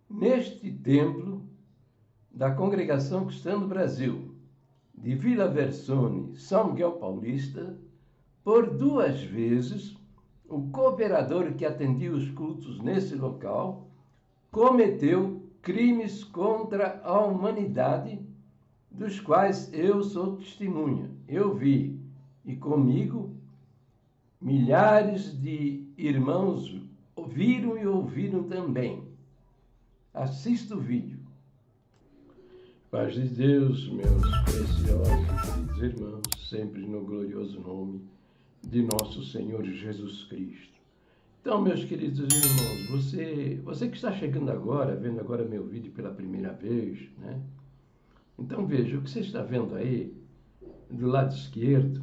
neste templo da Congregação Cristã do Brasil, de Vila Versone, São Miguel Paulista, por 2 vezes, o cooperador que atendia os cultos nesse local cometeu crimes contra a humanidade, dos quais eu sou testemunha. Eu vi, e comigo, milhares de irmãos viram e ouviram também. Assista o vídeo. Paz de Deus, meus preciosos queridos irmãos, sempre no glorioso nome de nosso Senhor Jesus Cristo. Então, meus queridos irmãos, você que está chegando agora, vendo agora meu vídeo pela primeira vez, né? Então veja, o que você está vendo aí, do lado esquerdo,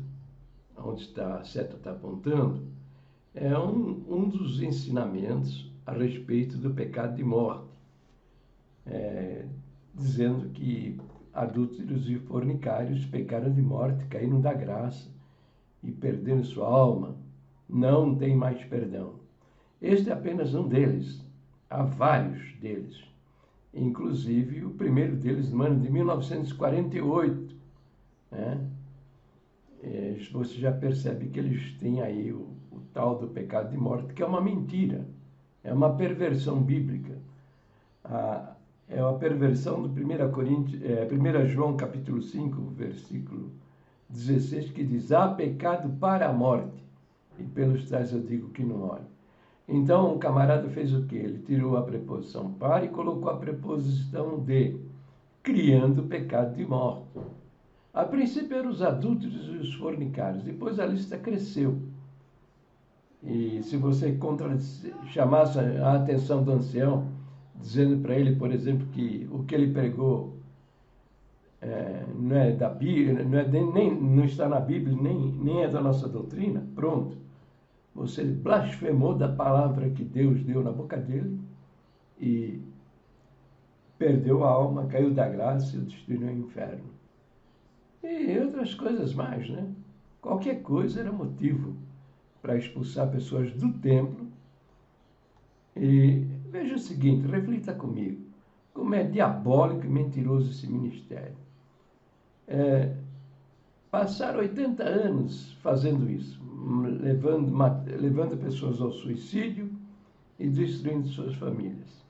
onde a seta está apontando, é um dos ensinamentos a respeito do pecado de morte, dizendo que adúlteros e fornicários pecaram de morte, caíram da graça e perderam sua alma, não tem mais perdão. Este é apenas um deles, há vários deles. Inclusive, o primeiro deles, no ano de 1948, né? Você já percebe que eles têm aí o tal do pecado de morte, que é uma mentira, é uma perversão bíblica. É uma perversão do 1 João capítulo 5, versículo 16, que diz: há pecado para a morte, e pelos tais eu digo que não olhe. Então o camarada fez o quê? Ele tirou a preposição para e colocou a preposição de, criando o pecado de morte. A princípio eram os adúlteros e os fornicários, depois a lista cresceu. E se você chamasse a atenção do ancião, dizendo para ele, por exemplo, que o que ele pregou não é da Bíblia, não está na Bíblia, nem é da nossa doutrina, pronto. Você blasfemou da palavra que Deus deu na boca dele e perdeu a alma, caiu da graça e o destinou ao inferno. E outras coisas mais, né? Qualquer coisa era motivo para expulsar pessoas do templo. E veja o seguinte, reflita comigo, como é diabólico e mentiroso esse ministério. Passar 80 anos fazendo isso, levando pessoas ao suicídio e destruindo suas famílias.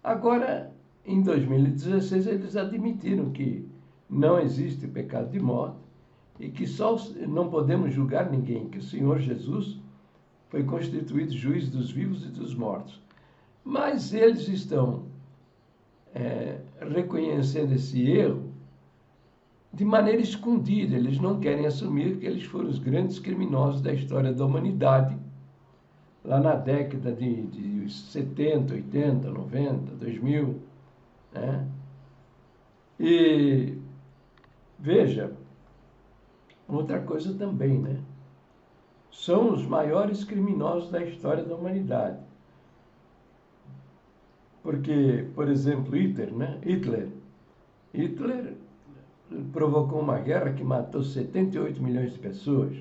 Agora, em 2016, eles admitiram que não existe pecado de morte e que só não podemos julgar ninguém, que o Senhor Jesus foi constituído juiz dos vivos e dos mortos. Mas eles estão reconhecendo esse erro de maneira escondida. Eles não querem assumir que eles foram os grandes criminosos da história da humanidade, lá na década de 70, 80, 90, 2000. Né? E veja, outra coisa também, né? São os maiores criminosos da história da humanidade. Porque, por exemplo, Hitler provocou uma guerra que matou 78 milhões de pessoas.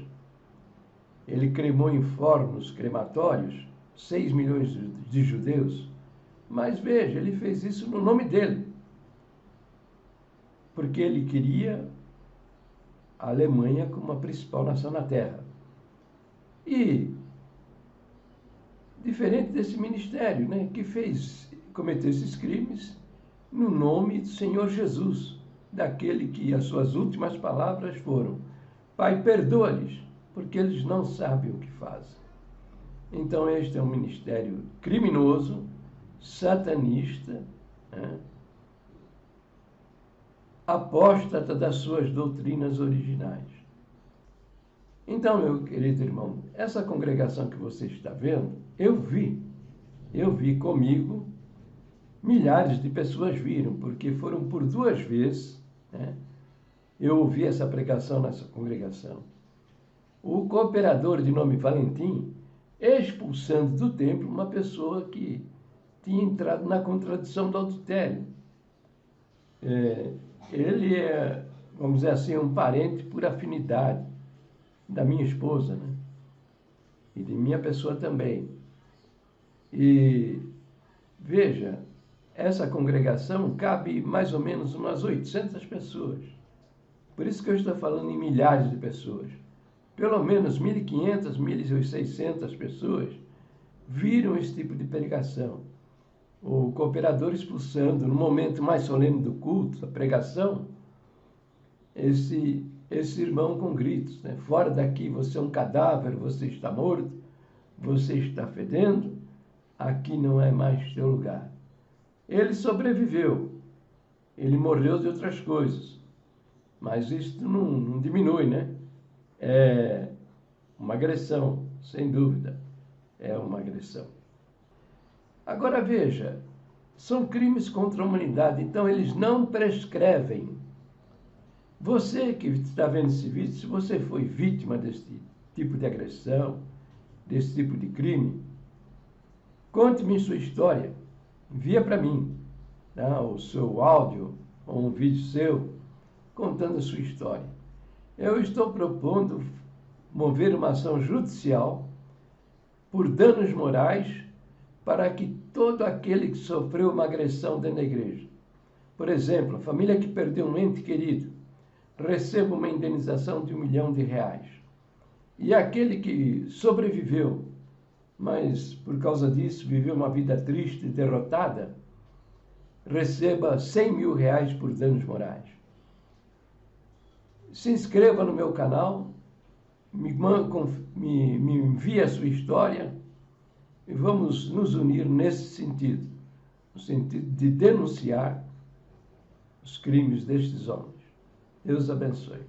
Ele cremou em fornos crematórios 6 milhões de judeus. Mas veja, ele fez isso no nome dele. Porque ele queria a Alemanha como a principal nação na Terra. E, diferente desse ministério, né, que cometeu esses crimes no nome do Senhor Jesus, daquele que as suas últimas palavras foram: Pai, perdoa-lhes, porque eles não sabem o que fazem. Então este é um ministério criminoso, satanista, né? Apóstata das suas doutrinas originais. Então, meu querido irmão, essa congregação que você está vendo, eu vi comigo, milhares de pessoas viram, porque foram por 2 vezes, né? Eu ouvi essa pregação nessa congregação. O cooperador de nome Valentim, expulsando do templo uma pessoa que tinha entrado na contradição do adultério. Ele é, vamos dizer assim, um parente por afinidade da minha esposa, né? E de minha pessoa também. E veja, essa congregação cabe mais ou menos umas 800 pessoas. Por isso que eu estou falando em milhares de pessoas. Pelo menos 1.500, 1.600 pessoas viram esse tipo de pregação. O cooperador expulsando, no momento mais solene do culto, da pregação, esse irmão com gritos, né? Fora daqui, você é um cadáver, você está morto, você está fedendo, aqui não é mais teu lugar. Ele sobreviveu, ele morreu de outras coisas, mas isso não diminui, né? É uma agressão, sem dúvida, é uma agressão. Agora veja, são crimes contra a humanidade, então eles não prescrevem. Você que está vendo esse vídeo, se você foi vítima desse tipo de agressão, desse tipo de crime, conte-me sua história, envia para mim, tá? O seu áudio ou um vídeo seu contando a sua história. Eu estou propondo mover uma ação judicial por danos morais para que todo aquele que sofreu uma agressão dentro da igreja, por exemplo, a família que perdeu um ente querido, receba uma indenização de R$1 milhão. E aquele que sobreviveu, mas por causa disso viveu uma vida triste e derrotada, receba R$100 mil por danos morais. Se inscreva no meu canal, me envie a sua história e vamos nos unir nesse sentido, no sentido de denunciar os crimes destes homens. Deus abençoe.